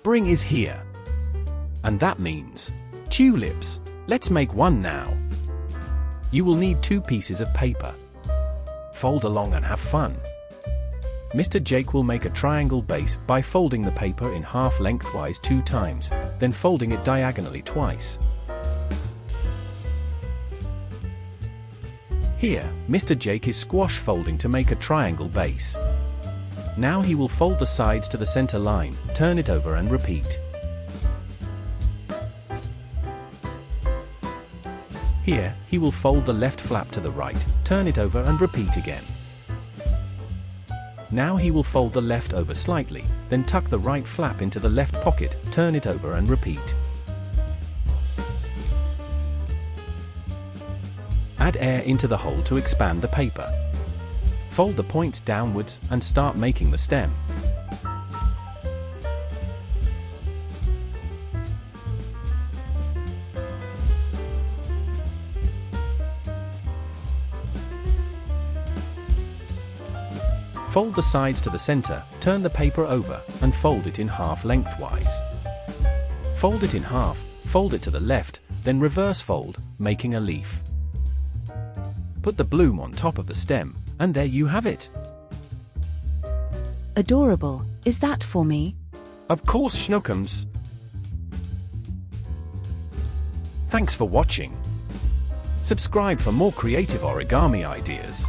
Spring is here. And that means tulips. Let's make one now. You will need 2 pieces of paper. Fold along and have fun. Mr. Jake will make a triangle base by folding the paper in half lengthwise 2 times, then folding it diagonally twice. Here, Mr. Jake is squash folding to make a triangle base. Now he will fold the sides to the center line, turn it over and repeat. Here, he will fold the left flap to the right, turn it over and repeat again. Now he will fold the left over slightly, then tuck the right flap into the left pocket, turn it over and repeat. Add air into the hole to expand the paper. Fold the points downwards and start making the stem. Fold the sides to the center, turn the paper over, and fold it in half lengthwise. Fold it in half, fold it to the left, then reverse fold, making a leaf. Put the bloom on top of the stem, and there you have it. Adorable. Is that for me? Of course, Schnookums. Thanks for watching. Subscribe for more creative origami ideas.